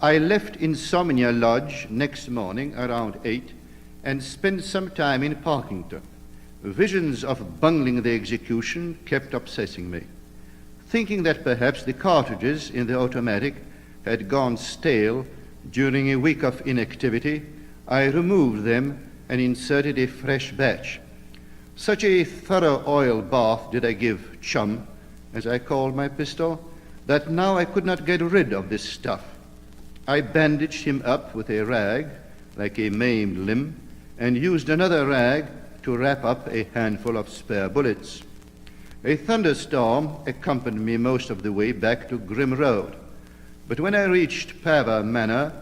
I left Insomnia Lodge next morning around 8 and spent some time in Parkington. Visions of bungling the execution kept obsessing me. Thinking that perhaps the cartridges in the automatic had gone stale during a week of inactivity, I removed them and inserted a fresh batch. Such a thorough oil bath did I give Chum, as I called my pistol, that now I could not get rid of this stuff. I bandaged him up with a rag, like a maimed limb, and used another rag to wrap up a handful of spare bullets. A thunderstorm accompanied me most of the way back to Grim Road, but when I reached Pava Manor,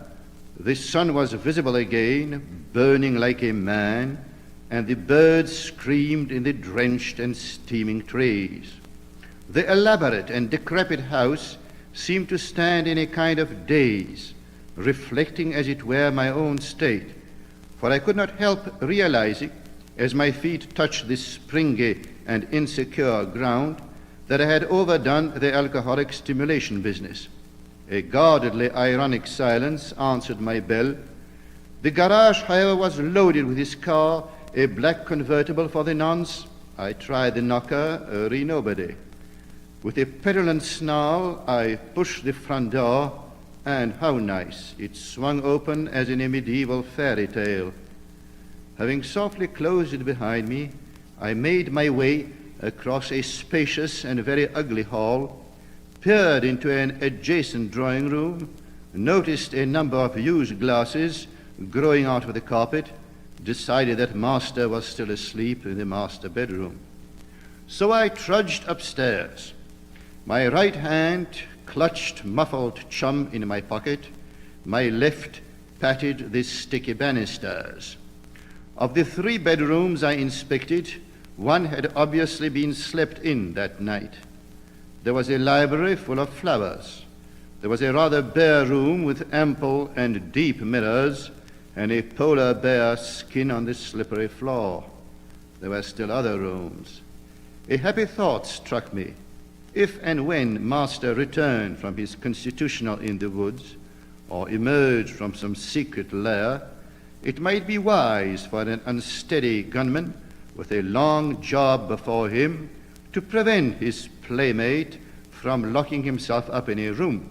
the sun was visible again, burning like a man, and the birds screamed in the drenched and steaming trees. The elaborate and decrepit house seemed to stand in a kind of daze, reflecting as it were my own state, for I could not help realizing, as my feet touched this springy and insecure ground, that I had overdone the alcoholic stimulation business. A guardedly ironic silence answered my bell. The garage, however, was loaded with his car, a black convertible for the nonce. I tried the knocker, nobody. With a petulant snarl, I pushed the front door, and how nice, it swung open as in a medieval fairy tale. Having softly closed it behind me, I made my way across a spacious and very ugly hall, peered into an adjacent drawing room, noticed a number of used glasses growing out of the carpet, decided that master was still asleep in the master bedroom. So I trudged upstairs. My right hand clutched muffled Chum in my pocket, my left patted the sticky banisters. Of the 3 bedrooms I inspected, one had obviously been slept in that night. There was a library full of flowers. There was a rather bare room with ample and deep mirrors and a polar bear skin on the slippery floor. There were still other rooms. A happy thought struck me. If and when master returned from his constitutional in the woods or emerged from some secret lair, it might be wise for an unsteady gunman with a long job before him to prevent his playmate from locking himself up in a room.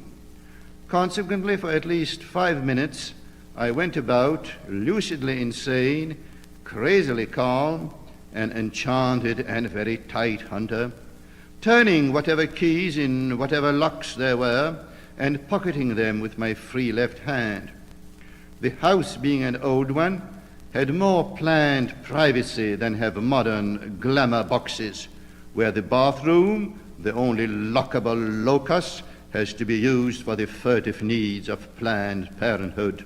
Consequently, for at least 5 minutes, I went about lucidly insane, crazily calm, an enchanted and very tight hunter, turning whatever keys in whatever locks there were and pocketing them with my free left hand. The house, being an old one, had more planned privacy than have modern glamour boxes, where the bathroom, the only lockable locus, has to be used for the furtive needs of Planned Parenthood.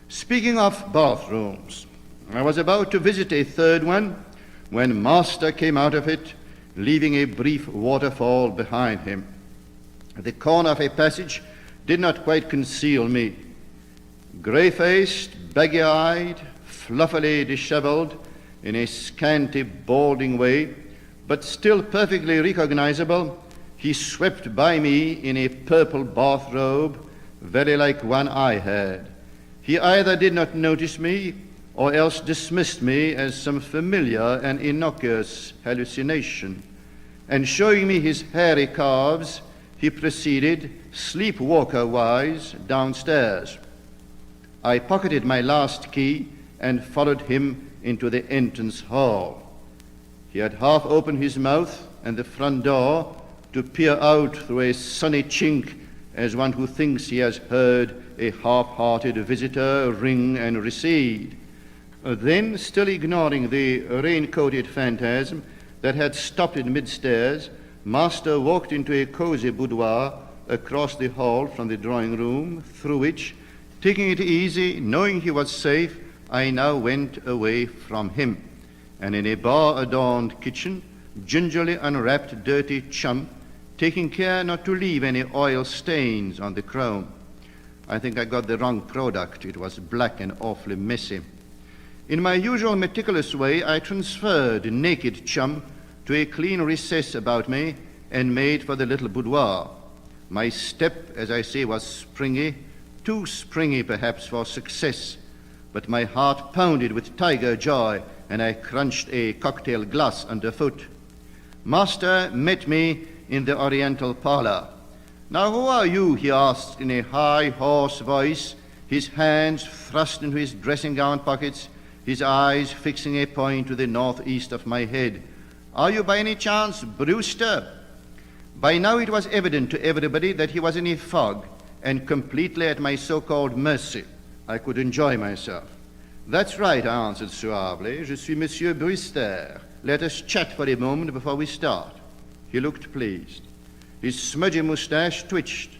Speaking of bathrooms, I was about to visit a 3rd one when master came out of it, leaving a brief waterfall behind him. The corner of a passage did not quite conceal me. Grey-faced, baggy-eyed, fluffily disheveled, in a scanty, balding way, but still perfectly recognizable, he swept by me in a purple bathrobe, very like one I had. He either did not notice me, or else dismissed me as some familiar and innocuous hallucination. And showing me his hairy calves, he proceeded, sleepwalker-wise, downstairs. I pocketed my last key and followed him into the entrance hall. He had half opened his mouth and the front door to peer out through a sunny chink as one who thinks he has heard a half-hearted visitor ring and recede. Then, still ignoring the rain-coated phantasm that had stopped in mid-stairs, master walked into a cozy boudoir across the hall from the drawing room, through which, taking it easy, knowing he was safe, I now went away from him, and in a bar-adorned kitchen, gingerly unwrapped dirty Chum, taking care not to leave any oil stains on the chrome. I think I got the wrong product. It was black and awfully messy. In my usual meticulous way, I transferred naked Chum to a clean recess about me and made for the little boudoir. My step, as I say, was springy, too springy perhaps for success, but my heart pounded with tiger joy, and I crunched a cocktail glass underfoot. Master met me in the Oriental parlor. "Now, who are you?" he asked in a high, hoarse voice, his hands thrust into his dressing gown pockets, his eyes fixing a point to the northeast of my head. "Are you by any chance Brewster?" By now it was evident to everybody that he was in a fog and completely at my so-called mercy. I could enjoy myself. "That's right," I answered suavely. "Je suis Monsieur Brewster. Let us chat for a moment before we start." He looked pleased. His smudgy mustache twitched.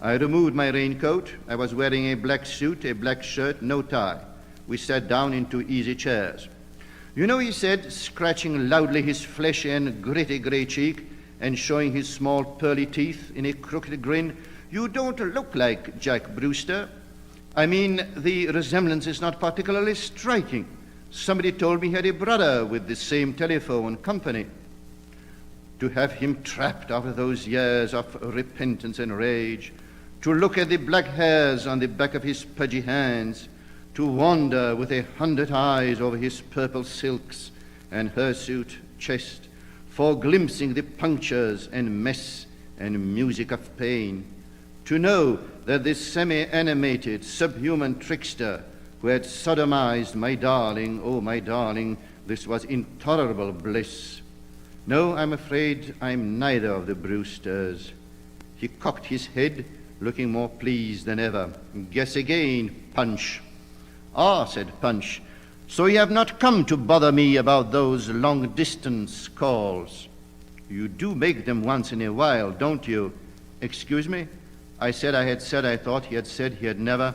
I removed my raincoat. I was wearing a black suit, a black shirt, no tie. We sat down in 2 easy chairs. "You know," he said, scratching loudly his fleshy and gritty gray cheek and showing his small pearly teeth in a crooked grin, "you don't look like Jack Brewster. I mean, the resemblance is not particularly striking. Somebody told me he had a brother with the same telephone company." To have him trapped after those years of repentance and rage, to look at the black hairs on the back of his pudgy hands, to wander with 100 eyes over his purple silks and hirsute chest, for glimpsing the punctures and mess and music of pain, to know that this semi-animated, subhuman trickster who had sodomized my darling, oh, my darling, this was intolerable bliss. "No, I'm afraid I'm neither of the Brewsters." He cocked his head, looking more pleased than ever. "Guess again, Punch." "Ah," said Punch, "so you have not come to bother me about those long-distance calls. You do make them once in a while, don't you?" "Excuse me?" I said I thought he had said he had never.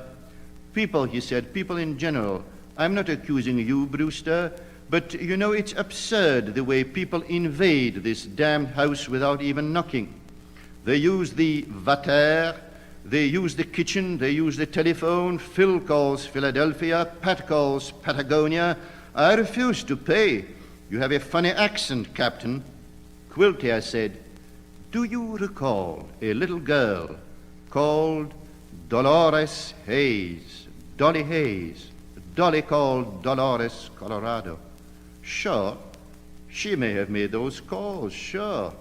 "People," he said, "people in general. I'm not accusing you, Brewster, but you know it's absurd the way people invade this damned house without even knocking. They use the water, they use the kitchen, they use the telephone. Phil calls Philadelphia, Pat calls Patagonia. I refuse to pay. You have a funny accent, Captain." "Quilty," I said, "do you recall a little girl called Dolores Hayes, Dolly Hayes, Dolly called Dolores Colorado?" "Sure. She may have made those calls, sure.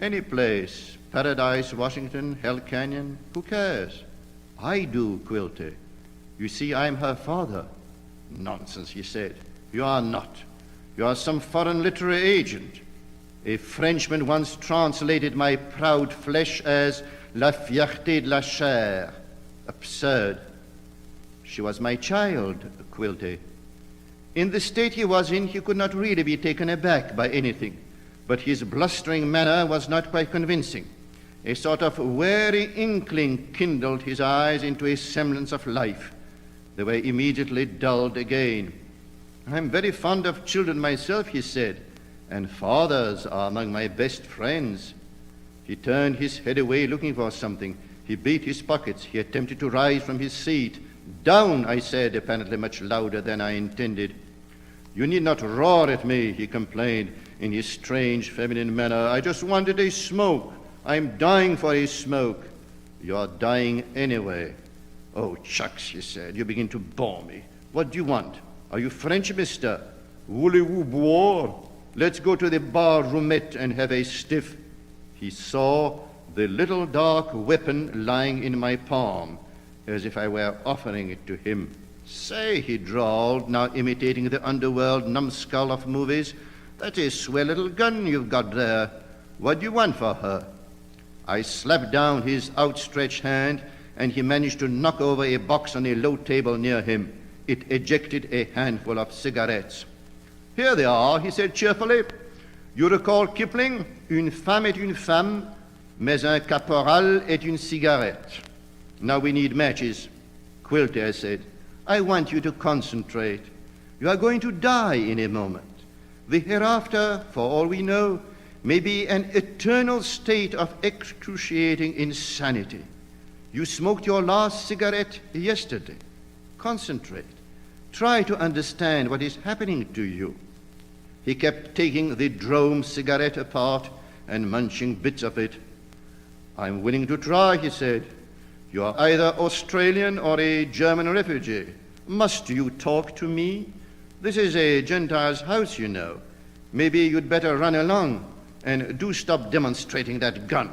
Any place, Paradise, Washington, Hell Canyon, who cares?" "I do, Quilty. You see, I'm her father." "Nonsense," he said. "You are not. You are some foreign literary agent. A Frenchman once translated my proud flesh as la fierté de la chair. Absurd." "She was my child, Quilty." In the state he was in, he could not really be taken aback by anything, but his blustering manner was not quite convincing. A sort of wary inkling kindled his eyes into a semblance of life. They were immediately dulled again. "I'm very fond of children myself," he said, "and fathers are among my best friends." He turned his head away looking for something. He beat his pockets. He attempted to rise from his seat. "Down," I said, apparently much louder than I intended. "You need not roar at me," he complained in his strange feminine manner. "I just wanted a smoke. I'm dying for a smoke." "You're dying anyway." "Oh, shucks," he said, "you begin to bore me. What do you want? Are you French, mister? Voulez-vous boire? Let's go to the bar roomette and have a stiff." He saw the little dark weapon lying in my palm, as if I were offering it to him. "Say," he drawled, now imitating the underworld numbskull of movies, "that's a swell little gun you've got there. What do you want for her?" I slapped down his outstretched hand, and he managed to knock over a box on a low table near him. It ejected a handful of cigarettes. "Here they are," he said cheerfully. "You recall Kipling? Une femme est une femme, mais un caporal est une cigarette. Now we need matches." "Quilty," I said, "I want you to concentrate. You are going to die in a moment. The hereafter, for all we know, may be an eternal state of excruciating insanity. You smoked your last cigarette yesterday. Concentrate. Try to understand what is happening to you." He kept taking the Drome cigarette apart and munching bits of it. "I'm willing to try," he said. You are either Australian or a German refugee. Must you talk to me? This is a Gentile's house, you know. Maybe you'd better run along, and do stop demonstrating that gun.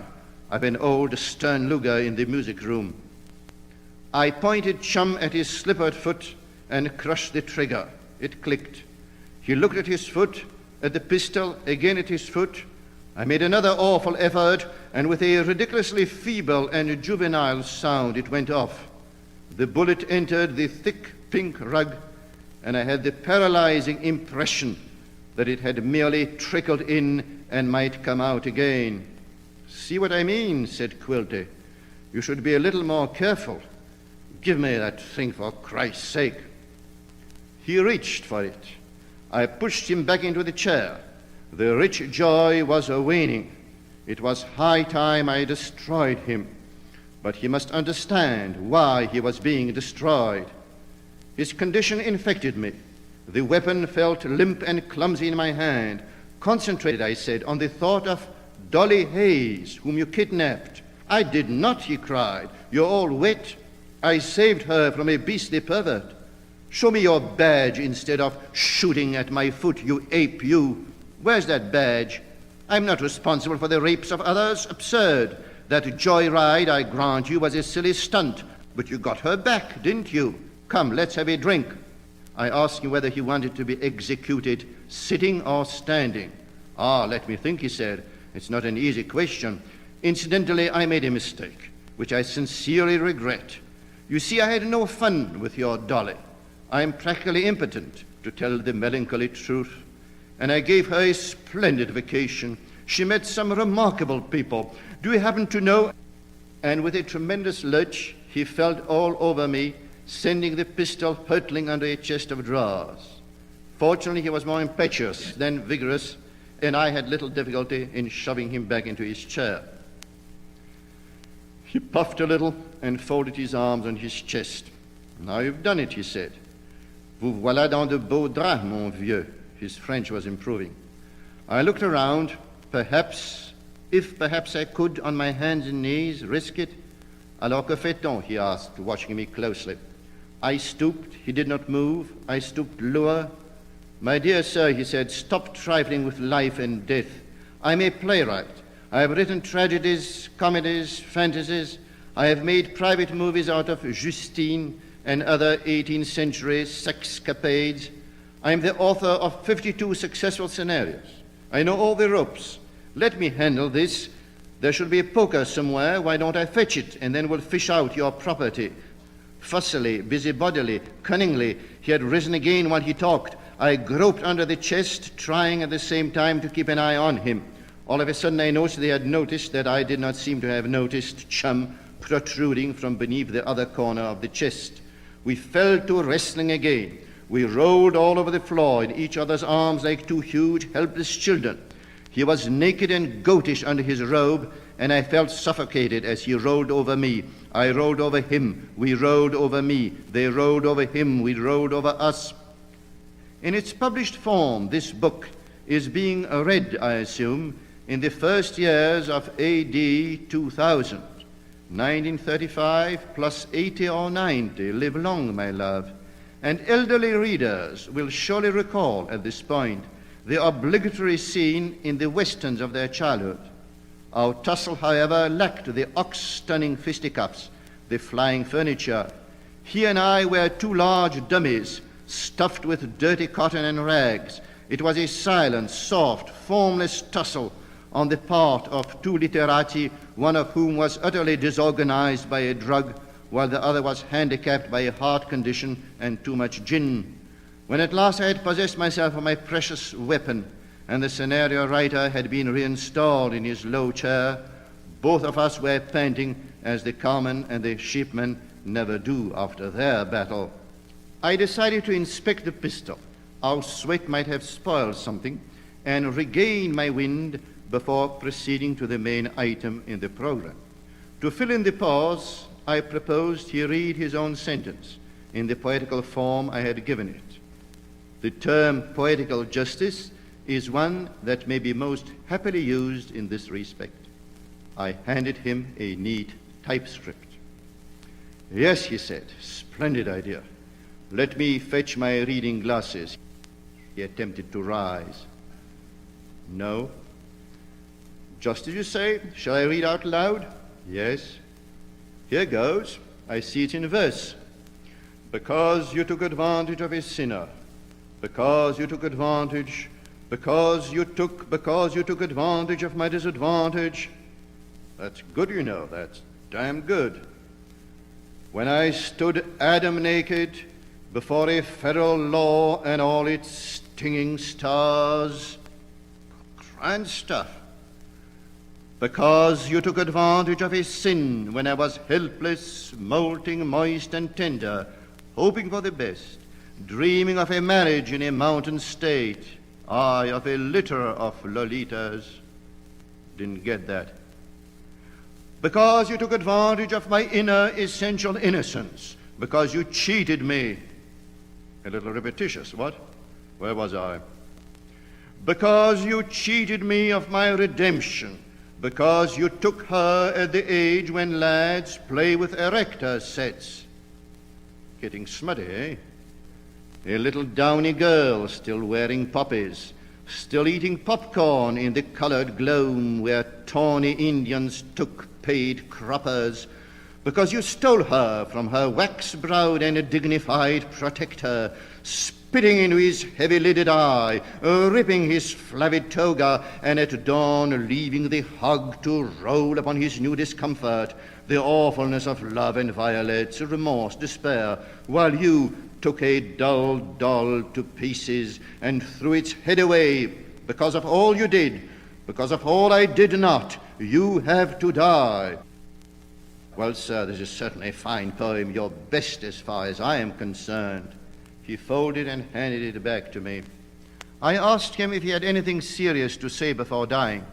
I've an old Stern Luger in the music room. I pointed Chum at his slippered foot and crushed the trigger. It clicked. He looked at his foot, at the pistol, again at his foot. I made another awful effort, and with a ridiculously feeble and juvenile sound it went off. The bullet entered the thick pink rug, and I had the paralyzing impression that it had merely trickled in and might come out again. See what I mean, said Quilty. You should be a little more careful. Give me that thing, for Christ's sake. He reached for it. I pushed him back into the chair. The rich joy was waning. It was high time I destroyed him. But he must understand why he was being destroyed. His condition infected me. The weapon felt limp and clumsy in my hand. Concentrated, I said, on the thought of Dolly Hayes, whom you kidnapped. I did not, he cried. You're all wet. I saved her from a beastly pervert. Show me your badge instead of shooting at my foot, you ape, you. Where's that badge? I'm not responsible for the rapes of others. Absurd. That joyride, I grant you, was a silly stunt. But you got her back, didn't you? Come, let's have a drink. I asked him whether he wanted to be executed sitting or standing. Let me think, he said. It's not an easy question. Incidentally, I made a mistake, which I sincerely regret. You see, I had no fun with your Dolly. I am practically impotent, to tell the melancholy truth. And I gave her a splendid vacation. She met some remarkable people. Do you happen to know? And with a tremendous lurch, he felt all over me, sending the pistol hurtling under a chest of drawers. Fortunately, he was more impetuous than vigorous, and I had little difficulty in shoving him back into his chair. He puffed a little and folded his arms on his chest. Now you've done it, he said. Vous voilà dans de beaux draps, mon vieux. His French was improving. I looked around, perhaps I could, on my hands and knees, risk it. Alors que fait-on? He asked, watching me closely. I stooped. He did not move. I stooped lower. My dear sir, he said, stop trifling with life and death. I'm a playwright. I have written tragedies, comedies, fantasies. I have made private movies out of Justine and other 18th century sexcapades. I am the author of 52 successful scenarios. I know all the ropes. Let me handle this. There should be a poker somewhere. Why don't I fetch it, and then we'll fish out your property. Fussily, busybodily, cunningly, he had risen again while he talked. I groped under the chest, trying at the same time to keep an eye on him. All of a sudden I noticed they had noticed that I did not seem to have noticed Chum protruding from beneath the other corner of the chest. We fell to wrestling again. We rolled all over the floor in each other's arms like two huge, helpless children. He was naked and goatish under his robe, and I felt suffocated as he rolled over me. I rolled over him. We rolled over me. They rolled over him. We rolled over us. In its published form, this book is being read, I assume, in the first years of A.D. 2000. 1935 plus 80 or 90. Live long, my love. And elderly readers will surely recall at this point the obligatory scene in the westerns of their childhood. Our tussle, however, lacked the ox-stunning fisticuffs, the flying furniture. He and I were two large dummies stuffed with dirty cotton and rags. It was a silent, soft, formless tussle on the part of two literati, one of whom was utterly disorganized by a drug, while the other was handicapped by a heart condition and too much gin. When at last I had possessed myself of my precious weapon, and the scenario writer had been reinstalled in his low chair, both of us were panting as the cowmen and the sheepmen never do after their battle. I decided to inspect the pistol. Our sweat might have spoiled something, and regain my wind before proceeding to the main item in the program. To fill in the pause, I proposed he read his own sentence in the poetical form I had given it. The term poetical justice is one that may be most happily used in this respect. I handed him a neat typescript. Yes, he said, splendid idea. Let me fetch my reading glasses. He attempted to rise. No. Just as you say. Shall I read out loud? Yes. Here goes. I see it in verse. Because you took advantage of a sinner, because you took advantage, because you took advantage of my disadvantage. That's good, you know, that's damn good. When I stood Adam naked before a federal law and all its stinging stars, grand stuff. Because you took advantage of a sin when I was helpless, molting, moist, and tender, hoping for the best, dreaming of a marriage in a mountain state, I of a litter of Lolitas. Didn't get that. Because you took advantage of my inner essential innocence, because you cheated me. A little repetitious, what? Where was I? Because you cheated me of my redemption, because you took her at the age when lads play with erector sets. Getting smutty, eh? A little downy girl still wearing poppies, still eating popcorn in the colored gloam where tawny Indians took paid croppers, because you stole her from her wax-browed and dignified protector, spitting into his heavy-lidded eye, ripping his flavid toga, and at dawn leaving the hog to roll upon his new discomfort, the awfulness of love and violets, remorse, despair, while you took a dull doll to pieces and threw its head away. Because of all you did, because of all I did not, you have to die. Well, sir, this is certainly a fine poem, your best as far as I am concerned. He folded and handed it back to me. I asked him if he had anything serious to say before dying.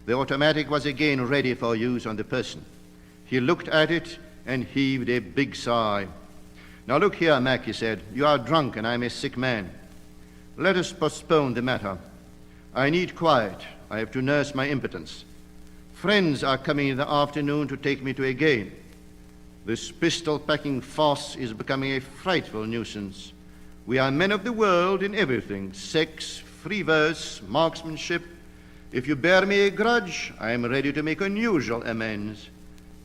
The automatic was again ready for use on the person. He looked at it and heaved a big sigh. Now look here, Mac, he said, you are drunk and I'm a sick man. Let us postpone the matter. I need quiet. I have to nurse my impotence. Friends are coming in the afternoon to take me to a game. This pistol-packing farce is becoming a frightful nuisance. We are men of the world in everything, sex, free verse, marksmanship. If you bear me a grudge, I am ready to make unusual amends.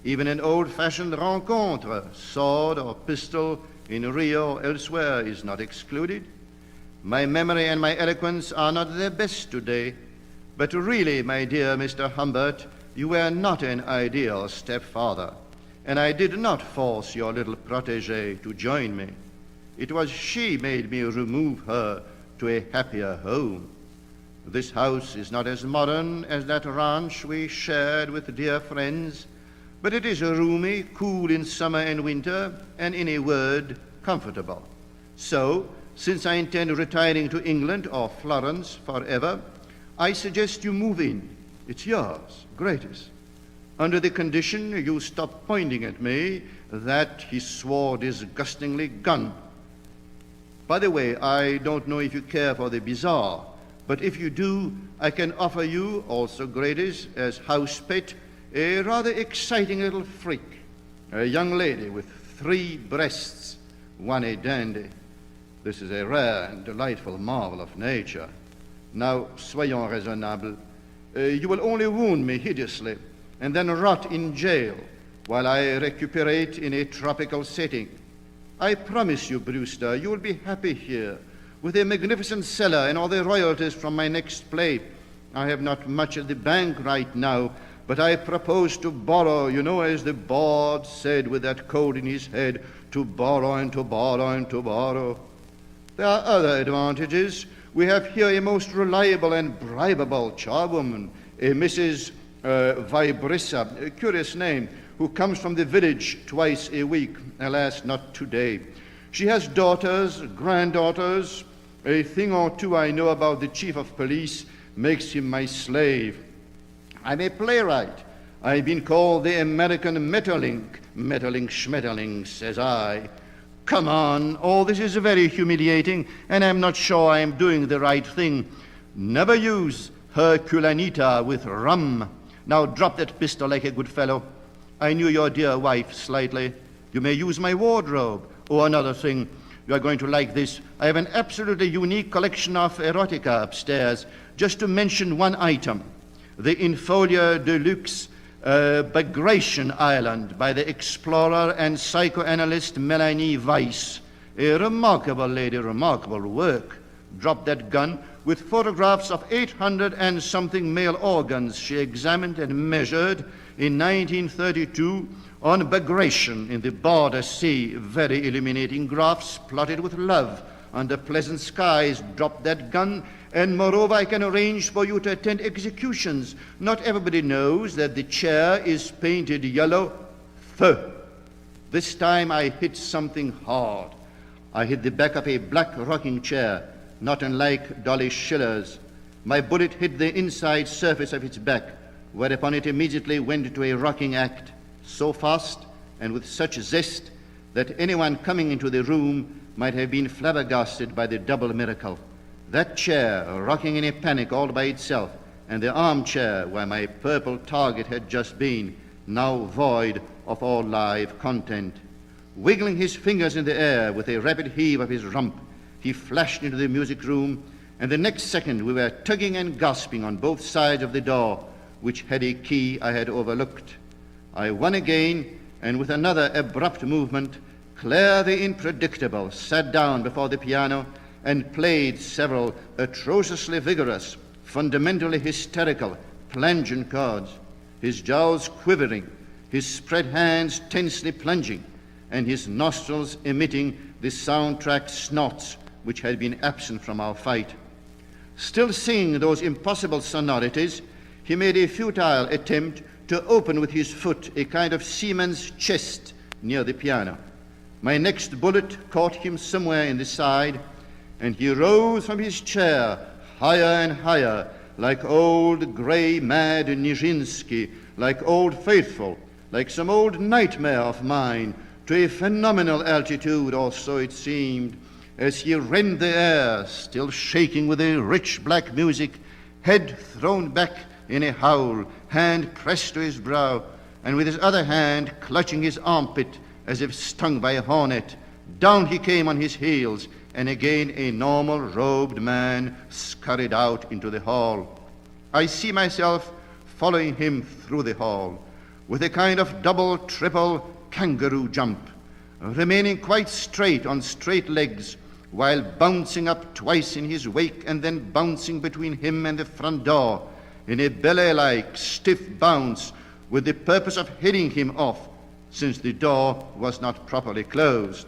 Even an old-fashioned rencontre, sword or pistol, in Rio or elsewhere, is not excluded. My memory and my eloquence are not their best today, but really, my dear Mr. Humbert, you were not an ideal stepfather, and I did not force your little protégée to join me. It was she made me remove her to a happier home. This house is not as modern as that ranch we shared with dear friends, but it is roomy, cool in summer and winter, and in a word, comfortable. So, since I intend retiring to England or Florence forever, I suggest you move in. It's yours, gratis. Under the condition you stop pointing at me, that, he swore disgustingly, gun. By the way, I don't know if you care for the bizarre, but if you do, I can offer you, also gratis, as house pet, a rather exciting little freak, a young lady with 3 breasts, one a dandy. This is a rare and delightful marvel of nature. Now, soyons raisonnables. You will only wound me hideously and then rot in jail while I recuperate in a tropical setting. I promise you, Brewster, you will be happy here with a magnificent cellar and all the royalties from my next play. I have not much at the bank right now, but I propose to borrow, you know, as the board said with that cold in his head, to borrow and to borrow and to borrow. There are other advantages. We have here a most reliable and bribable charwoman, a Mrs. Vibrissa, a curious name, who comes from the village twice a week. Alas, not today. She has daughters, granddaughters. A thing or two I know about the chief of police makes him my slave. I'm a playwright. I've been called the American Metterlink. Metterlink schmetterling, says I. Come on, all this is very humiliating, and I'm not sure I'm doing the right thing. Never use Herculanita with rum. Now drop that pistol like a good fellow. I knew your dear wife slightly. You may use my wardrobe. Oh, another thing, you are going to like this. I have an absolutely unique collection of erotica upstairs. Just to mention one item, the In Folio Deluxe Bagration Island by the explorer and psychoanalyst Melanie Weiss. A remarkable lady, remarkable work. Dropped that gun with photographs of 800 and something male organs she examined and measured in 1932 on Bagration in the Border Sea. Very illuminating graphs plotted with love under pleasant skies. Dropped that gun, and moreover I can arrange for you to attend executions. Not everybody knows that the chair is painted yellow fur. This time I hit something hard. I hit the back of a black rocking chair, not unlike Dolly Schiller's. My bullet hit the inside surface of its back, whereupon it immediately went into a rocking act, so fast and with such zest that anyone coming into the room might have been flabbergasted by the double miracle. That chair rocking in a panic all by itself, and the armchair where my purple target had just been, now void of all live content. Wiggling his fingers in the air with a rapid heave of his rump, he flashed into the music room, and the next second we were tugging and gasping on both sides of the door, which had a key I had overlooked. I won again, and with another abrupt movement, Claire the Unpredictable sat down before the piano and played several atrociously vigorous, fundamentally hysterical, plangent chords, his jaws quivering, his spread hands tensely plunging, and his nostrils emitting the soundtrack snorts which had been absent from our fight. Still singing those impossible sonorities, he made a futile attempt to open with his foot a kind of seaman's chest near the piano. My next bullet caught him somewhere in the side, and he rose from his chair higher and higher, like old grey mad Nijinsky, like Old Faithful, like some old nightmare of mine, to a phenomenal altitude, or so it seemed, as he rent the air, still shaking with the rich black music, head thrown back in a howl, hand pressed to his brow, and with his other hand clutching his armpit as if stung by a hornet. Down he came on his heels, and again a normal robed man scurried out into the hall. I see myself following him through the hall with a kind of double, triple kangaroo jump, remaining quite straight on straight legs, while bouncing up twice in his wake and then bouncing between him and the front door in a ballet-like stiff bounce, with the purpose of heading him off, since the door was not properly closed.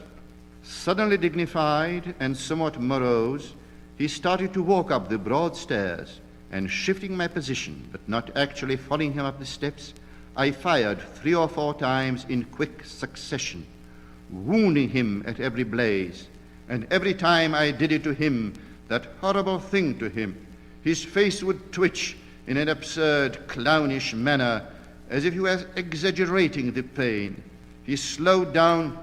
Suddenly dignified and somewhat morose, he started to walk up the broad stairs, and shifting my position, but not actually following him up the steps, I fired 3 or 4 times in quick succession, wounding him at every blaze. And every time I did it to him, that horrible thing to him, his face would twitch in an absurd, clownish manner, as if he were exaggerating the pain. He slowed down,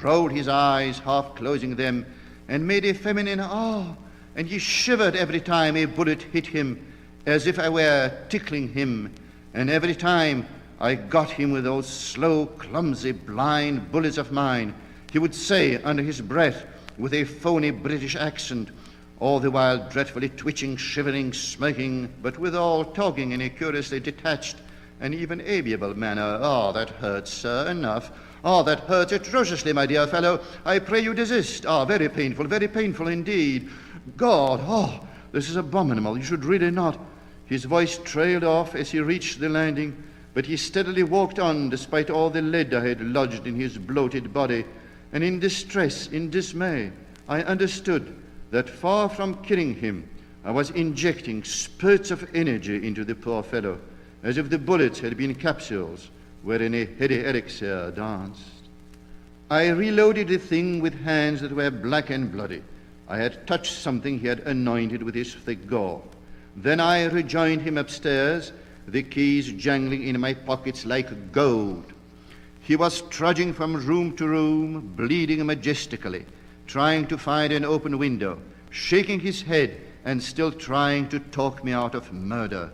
rolled his eyes, half closing them, and made a feminine "ah," and he shivered every time a bullet hit him, as if I were tickling him. And every time I got him with those slow, clumsy, blind bullets of mine, he would say under his breath, with a phony British accent, all the while dreadfully twitching, shivering, smirking, but withal talking in a curiously detached and even amiable manner, "Ah, that hurts, sir, enough. Ah, that hurts atrociously, my dear fellow. I pray you desist. Ah, very painful indeed. God, oh, this is abominable. You should really not." His voice trailed off as he reached the landing, but he steadily walked on despite all the lead I had lodged in his bloated body, and in distress, in dismay, I understood that far from killing him, I was injecting spurts of energy into the poor fellow, as if the bullets had been capsules wherein a heady elixir danced. I reloaded the thing with hands that were black and bloody. I had touched something he had anointed with his thick gall. Then I rejoined him upstairs, the keys jangling in my pockets like gold. He was trudging from room to room, bleeding majestically, trying to find an open window, shaking his head and still trying to talk me out of murder.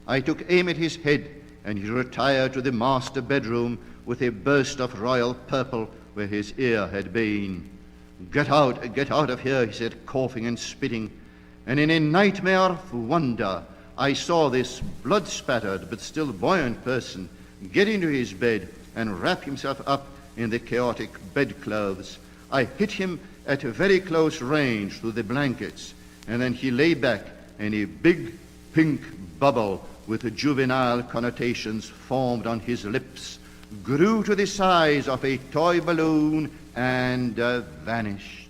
I took aim at his head, and he retired to the master bedroom with a burst of royal purple where his ear had been. Get out of here," he said, coughing and spitting. And in a nightmare of wonder, I saw this blood-spattered but still buoyant person get into his bed and wrap himself up in the chaotic bedclothes. I hit him at a very close range through the blankets, and then he lay back, and a big pink bubble with juvenile connotations formed on his lips, grew to the size of a toy balloon, and vanished.